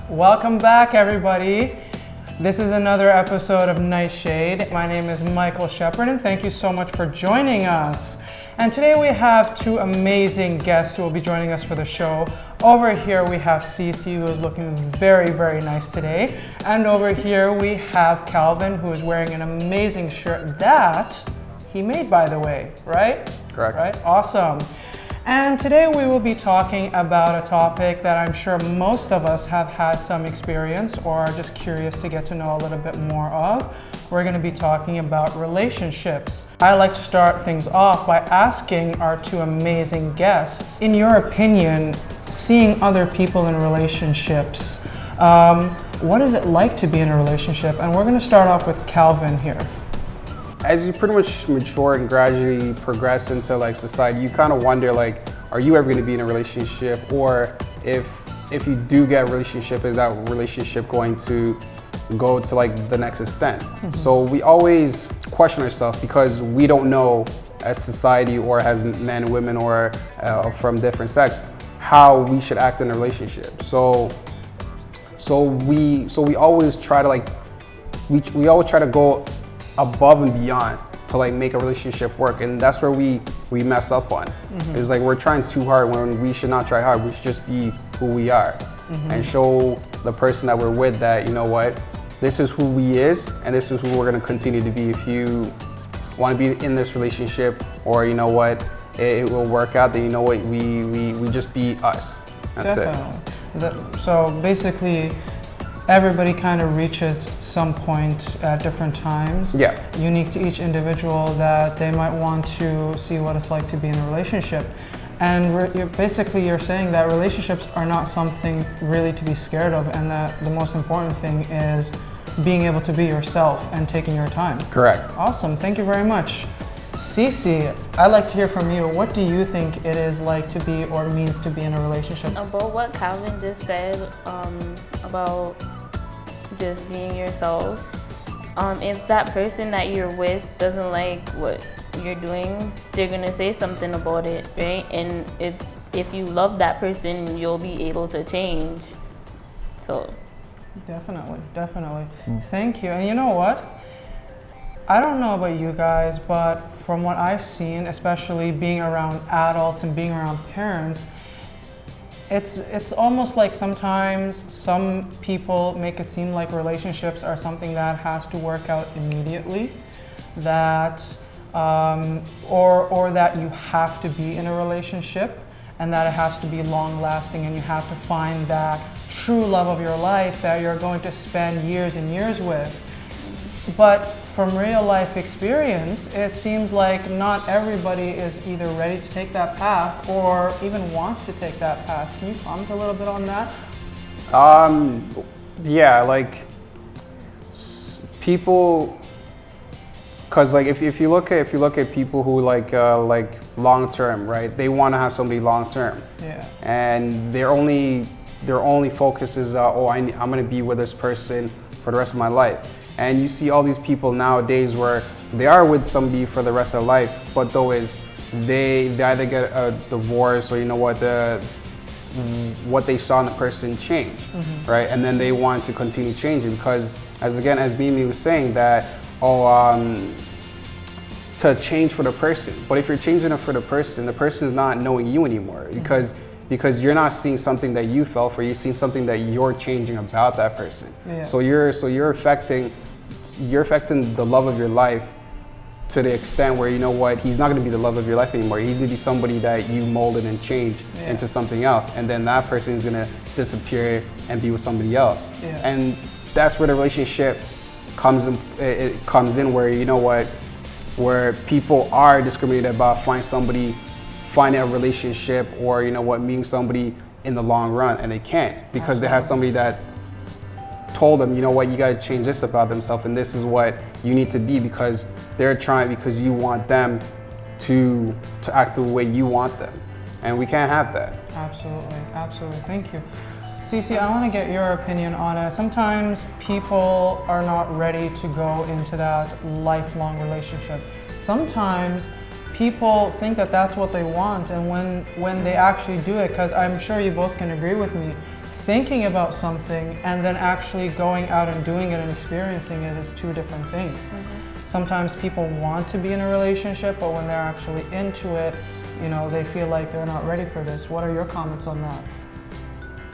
Welcome back, everybody. This is another episode of Nightshade. My name is Michael Shepard, and thank you so much for joining us. And today we have two amazing guests who will be joining us for the show. Over here we have Cece, who is looking very, very nice today. And over here we have Calvin, who is wearing an amazing shirt that he made, by the way, right? Correct. Right? Awesome. And today we will be talking about a topic that I'm sure most of us have had some experience or are just curious to get to know a little bit more of. We're going to be talking about relationships. I like to start things off by asking our two amazing guests, in your opinion, seeing other people in relationships, what is it like to be in a relationship? And we're going to start off with Calvin here. As you pretty much mature and gradually progress into like society, you kind of wonder like, are you ever going to be in a relationship? Or if you do get a relationship, is that relationship going to go to like the next extent? Mm-hmm. So we always question ourselves because we don't know as society or as men and women or from different sex how we should act in a relationship. So we always try to like we always try to go above and beyond to like make a relationship work, and that's where we mess up on. Mm-hmm. It's like we're trying too hard when we should not try hard. We should just be who we are. Mm-hmm. And show the person that we're with that, you know what, this is who we is and this is who we're going to continue to be. If you want to be in this relationship, or you know what, it will work out, then you know what, we just be us. That's Definitely. It. So basically everybody kind of reaches some point at different times, unique to each individual, that they might want to see what it's like to be in a relationship. And you're saying that relationships are not something really to be scared of, and that the most important thing is being able to be yourself and taking your time. Correct. Awesome, thank you very much. Cece, I'd like to hear from you. What do you think it is like to be or means to be in a relationship? About what Calvin just said, about just being yourself. If that person that you're with doesn't like what you're doing, they're gonna say something about it, right? And if you love that person, you'll be able to change. So definitely. Thank you. And you know what? I don't know about you guys, but from what I've seen, especially being around adults and being around parents, it's almost like sometimes some people make it seem like relationships are something that has to work out immediately, that or that you have to be in a relationship, and that it has to be long lasting, and you have to find that true love of your life that you're going to spend years and years with. But from real life experience, it seems like not everybody is either ready to take that path or even wants to take that path. Can you comment a little bit on that? Yeah, like people, cause like if you look at people who like long term, right? They want to have somebody long term. Yeah. And their only focus is I'm gonna be with this person for the rest of my life. And you see all these people nowadays where they are with somebody for the rest of their life, but though is they either get a divorce, or you know what, what they saw in the person change, mm-hmm. right? And then they want to continue changing because, as Mimi was saying, that to change for the person. But if you're changing it for the person is not knowing you anymore, because you're not seeing something that you felt for, you're seeing something that you're changing about that person. Yeah. So you're affecting the love of your life to the extent where, you know what, he's not going to be the love of your life anymore. He's going to be somebody that you molded and changed into something else, and then that person is going to disappear and be with somebody else. Yeah. And that's where the relationship comes in. It comes in where, you know what, where people are discriminated about finding a relationship, or you know what, meeting somebody in the long run, and they can't because they have somebody that told them, you know what, you got to change this about themselves, and this is what you need to be, because because you want them to act the way you want them, and we can't have that. Absolutely. Thank you. Cece, I want to get your opinion on it. Sometimes people are not ready to go into that lifelong relationship. Sometimes people think that that's what they want, and when they actually do it, because I'm sure you both can agree with me, thinking about something and then actually going out and doing it and experiencing it is two different things. Sometimes people want to be in a relationship, but when they're actually into it, you know, they feel like they're not ready for this. What are your comments on that?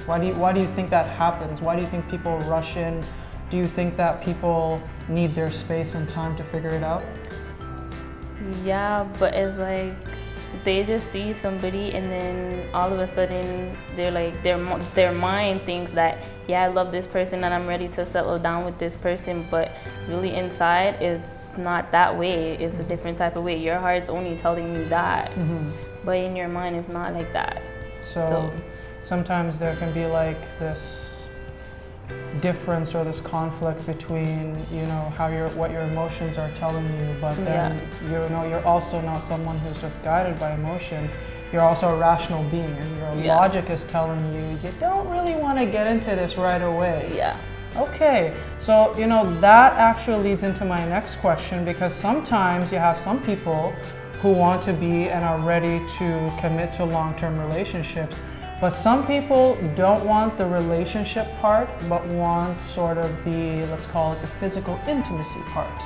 Why do you think that happens? Why do you think people rush in? Do you think that people need their space and time to figure it out? Yeah, but it's like they just see somebody and then all of a sudden they're like their mind thinks that, yeah, I love this person and I'm ready to settle down with this person, but really inside it's not that way. It's a different type of way. Your heart's only telling you that, but in your mind it's not like that. So sometimes there can be like this difference or this conflict between, you know, what your emotions are telling you, but then you know, you're also not someone who's just guided by emotion. You're also a rational being, and your logic is telling you don't really want to get into this right away. Okay, so you know, that actually leads into my next question, because sometimes you have some people who want to be and are ready to commit to long-term relationships, but some people don't want the relationship part, but want sort of the, let's call it the physical intimacy part.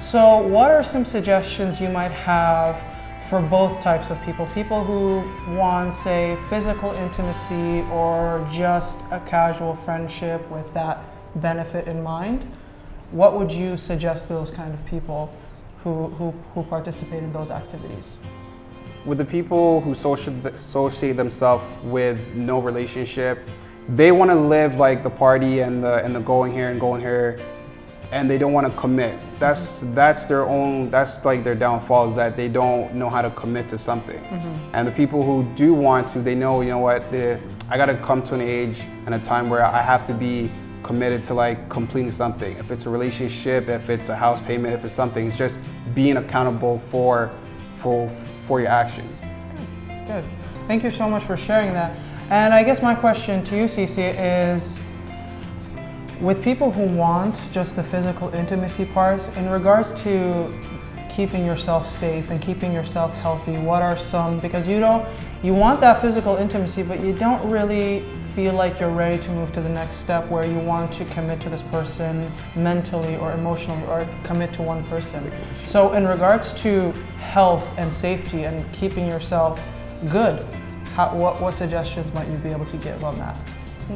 So what are some suggestions you might have for both types of people? People who want, say, physical intimacy or just a casual friendship with that benefit in mind. What would you suggest to those kind of people who participate in those activities? With the people who associate themselves with no relationship, they want to live like the party and the going here and going here, and they don't want to commit. That's their own. That's like their downfall, is that they don't know how to commit to something. And the people who do want to, they know, you know what, I got to come to an age and a time where I have to be committed to like completing something. If it's a relationship, if it's a house payment, if it's something, it's just being accountable for your actions. Good. Thank you so much for sharing that. And I guess my question to you, Cece, is with people who want just the physical intimacy parts, in regards to keeping yourself safe and keeping yourself healthy, what are some, because you want that physical intimacy, but you don't really feel like you're ready to move to the next step where you want to commit to this person mentally or emotionally, or commit to one person. So in regards to health and safety and keeping yourself good, what suggestions might you be able to give on that?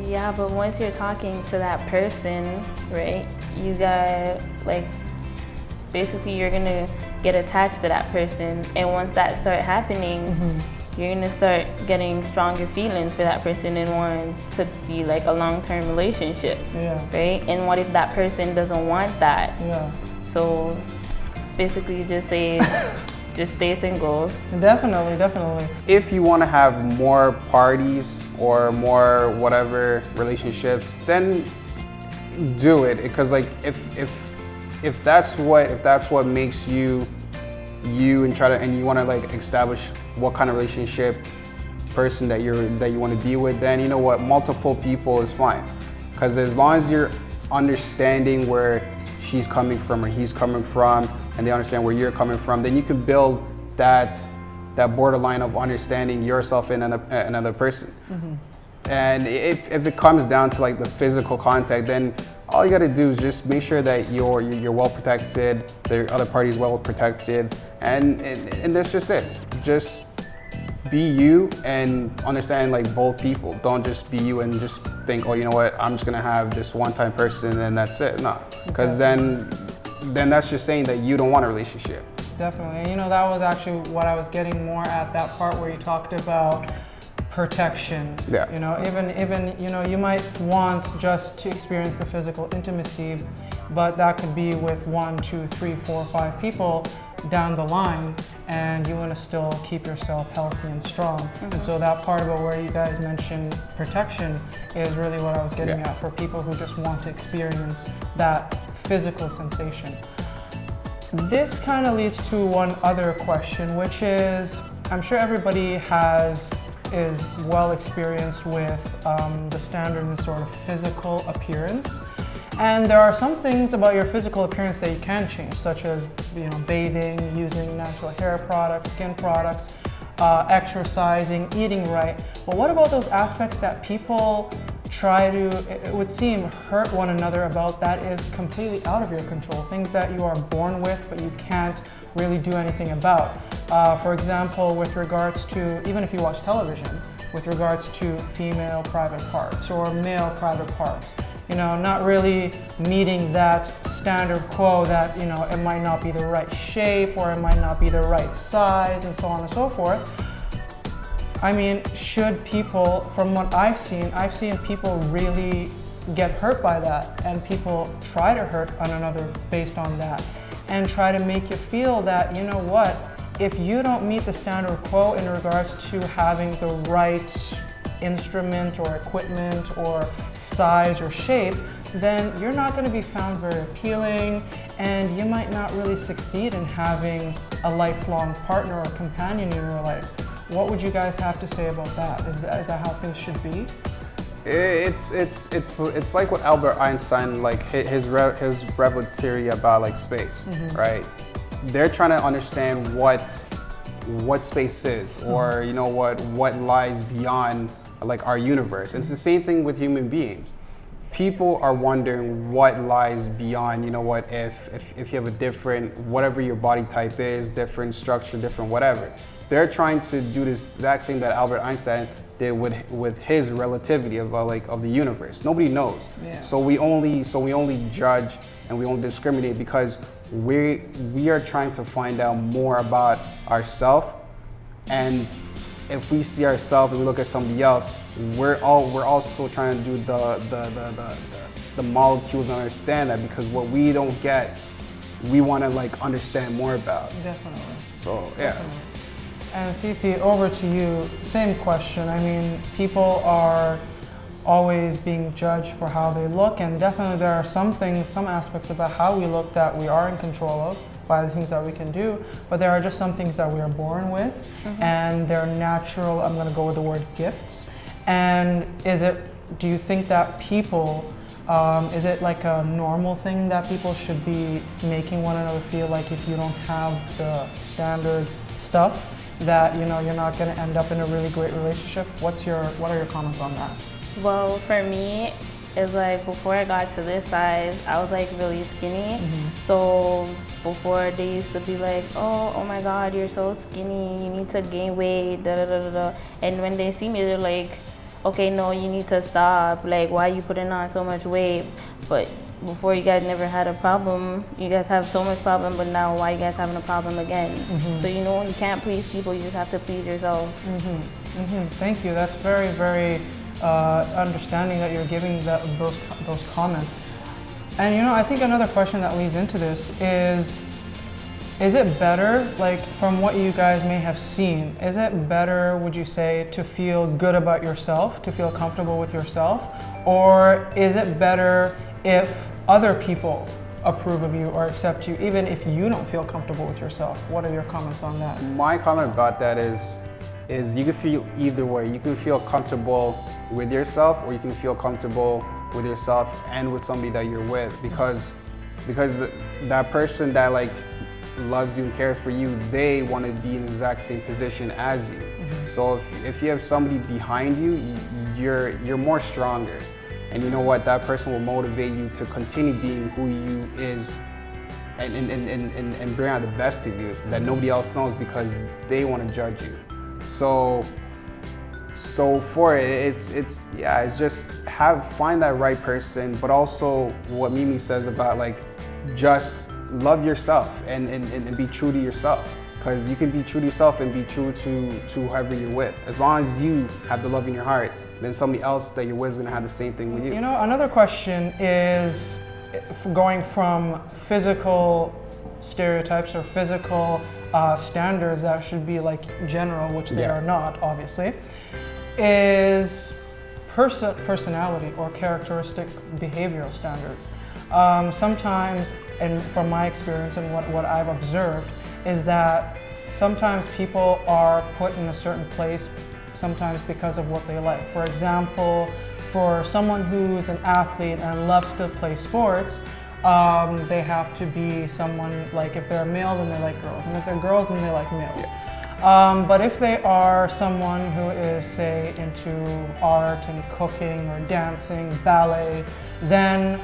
Yeah, but once you're talking to that person, right, you got like, basically you're gonna get attached to that person, and once that starts happening, you're gonna start getting stronger feelings for that person and wanting to be like a long-term relationship, right? And what if that person doesn't want that? So basically just stay single. Definitely. If you want to have more parties or more whatever relationships, then do it. Because like if that's what makes you and you want to like establish what kind of relationship person that you want to be with, then you know what, multiple people is fine. Because as long as you're understanding where she's coming from or he's coming from, and they understand where you're coming from, then you can build that borderline of understanding yourself and another person. And if it comes down to like the physical contact, then all you got to do is just make sure that you're well protected, the other party is well protected, and that's just it. Just be you and understand like both people. Don't just be you and just think, oh, you know what, I'm just gonna have this one-time person and that's it. No, because then that's just saying that you don't want a relationship. Definitely, and you know, that was actually what I was getting more at, that part where you talked about protection. You know, even you know, you might want just to experience the physical intimacy, but that could be with 1, 2, 3, 4, 5 people down the line, and you want to still keep yourself healthy and strong. And so that part about where you guys mentioned protection is really what I was getting at, for people who just want to experience that physical sensation. This kind of leads to one other question, which is, I'm sure everybody is well experienced with the standard and sort of physical appearance. And there are some things about your physical appearance that you can change, such as, you know, bathing, using natural hair products, skin products, exercising, eating right. But what about those aspects that people it would seem, hurt one another about that is completely out of your control. Things that you are born with, but you can't really do anything about. For example, with regards to, even if you watch television, with regards to female private parts or male private parts, you know, not really meeting that standard quo that, you know, it might not be the right shape or it might not be the right size and so on and so forth. I mean, should people, from what I've seen people really get hurt by that, and people try to hurt one another based on that, and try to make you feel that, you know what, if you don't meet the standard quo in regards to having the right instrument or equipment or size or shape, then you're not going to be found very appealing, and you might not really succeed in having a lifelong partner or companion in your life. What would you guys have to say about that? Is that how things should be? It's like what Albert Einstein, like his revelatory about like space, right? They're trying to understand what space is, or you know what lies beyond like our universe. It's the same thing with human beings. People are wondering what lies beyond, you know what, if you have a different, whatever your body type is, different structure, different whatever. They're trying to do this exact same that Albert Einstein did with his relativity of the universe. Nobody knows. Yeah. So we only judge and we only discriminate because we are trying to find out more about ourselves. And if we see ourselves and we look at somebody else, we're also trying to do the molecules and understand that, because what we don't get, we want to like understand more about. Definitely. So yeah. Definitely. And Cece, over to you, same question. I mean, people are always being judged for how they look, and definitely there are some aspects about how we look that we are in control of by the things that we can do, but there are just some things that we are born with, and they're natural, I'm gonna go with the word gifts. And do you think that people, is it like a normal thing that people should be making one another feel like if you don't have the standard stuff, that you know you're not going to end up in a really great relationship? What are your comments on that? Well, for me, it's like before I got to this size, I was like really skinny. So before they used to be like, oh my God, you're so skinny, you need to gain weight, da da da da da. And when they see me, they're like, okay, no, you need to stop. Like, why are you putting on so much weight? But before, you guys never had a problem. You guys have so much problem, but now why are you guys having a problem again? So you know, you can't please people, you just have to please yourself. Thank you. That's very, very understanding that you're giving those comments. And you know, I think another question that leads into this is it better, like from what you guys may have seen, is it better, would you say, to feel good about yourself, to feel comfortable with yourself? Or is it better if other people approve of you or accept you, even if you don't feel comfortable with yourself? What are your comments on that? My comment about that is you can feel either way. You can feel comfortable with yourself, or you can feel comfortable with yourself and with somebody that you're with, because that person that like loves you and cares for you, they want to be in the exact same position as you. So if you have somebody behind you, you're more stronger. And you know what, that person will motivate you to continue being who you is and bring out the best of you that nobody else knows, because they want to judge you. So for it, it's just find that right person, but also what Mimi says about like just love yourself and be true to yourself. Because you can be true to yourself and be true to whoever you're with. As long as you have the love in your heart, then somebody else that you're with is gonna have the same thing with you. You know, another question is going from physical stereotypes or physical standards that should be like general, which they are not, obviously, is personality or characteristic behavioral standards. Sometimes, and from my experience and what I've observed, is that sometimes people are put in a certain place sometimes because of what they like. For example, for someone who's an athlete and loves to play sports, they have to be someone, like if they're male, then they like girls, and if they're girls, then they like males. But if they are someone who is, say, into art and cooking or dancing, ballet, then,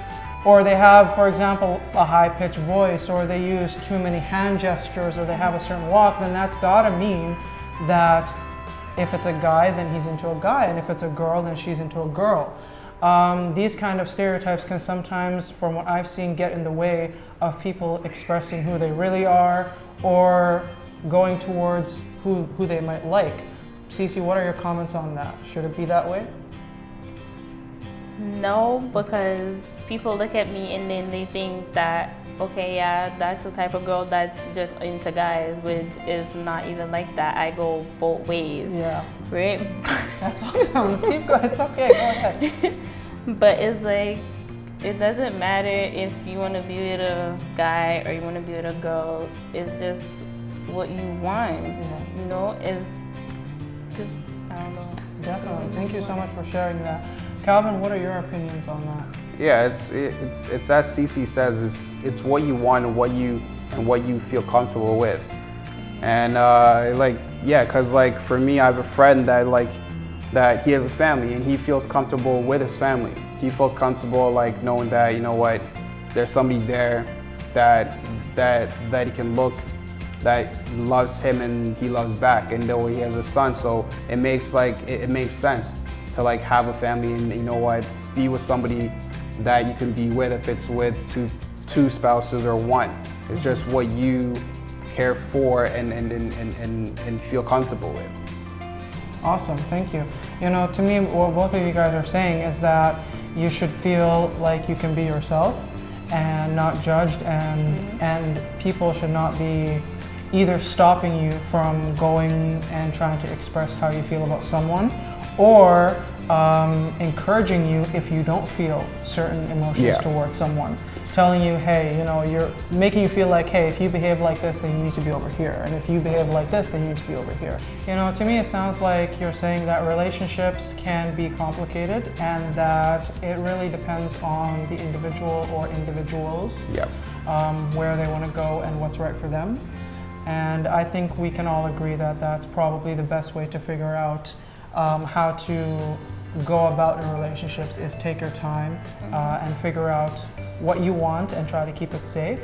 or they have, for example, a high-pitched voice, or they use too many hand gestures, or they have a certain walk, then that's gotta mean that if it's a guy, then he's into a guy, and if it's a girl, then she's into a girl. These kind of stereotypes can sometimes, from what I've seen, get in the way of people expressing who they really are, or going towards who they might like. Cece, what are your comments on that? Should it be that way? No, because people look at me and then they think that, okay, yeah, that's the type of girl that's just into guys, which is not even like that. I go both ways. Yeah. Right? That's awesome. Keep going. It's okay. Go ahead. But it's like, it doesn't matter if you want to be with a guy or you want to be with a girl. It's just what you want. Yeah. You know, it's just, I don't know. Definitely. Thank you so much for sharing that. Calvin, what are your opinions on that? Yeah, it's as Cece says, it's what you want and what you feel comfortable with. And cause like for me, I have a friend that he has a family and he feels comfortable with his family. He feels comfortable like knowing that, you know what, there's somebody there that he can look, that loves him and he loves back, and though he has a son, so it makes sense to like have a family and, you know what, be with somebody that you can be with, if it's with two spouses or one. It's just what you care for and feel comfortable with. Awesome, thank you. You know, to me, what both of you guys are saying is that you should feel like you can be yourself and not judged, and people should not be either stopping you from going and trying to express how you feel about someone, or encouraging you if you don't feel certain emotions towards someone. Telling you, hey, you know, you're making you feel like, hey, if you behave like this, then you need to be over here. And if you behave like this, then you need to be over here. You know, to me, it sounds like you're saying that relationships can be complicated and that it really depends on the individual or individuals, where they want to go and what's right for them. And I think we can all agree that that's probably the best way to figure out how to go about in relationships is take your time and figure out what you want and try to keep it safe.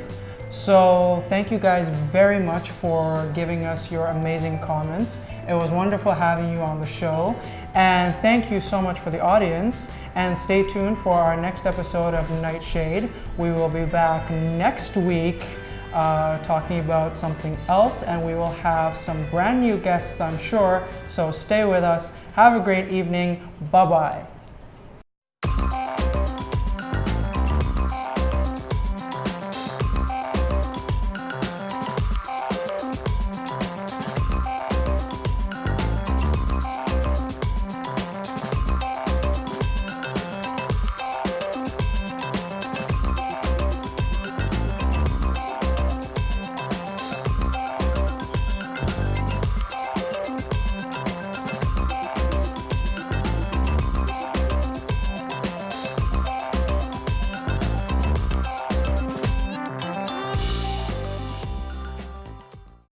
So thank you guys very much for giving us your amazing comments. It was wonderful having you on the show. And thank you so much for the audience. And stay tuned for our next episode of Nightshade. We will be back next week talking about something else, and we will have some brand new guests, I'm sure. So stay with us. Have a great evening. Bye-bye.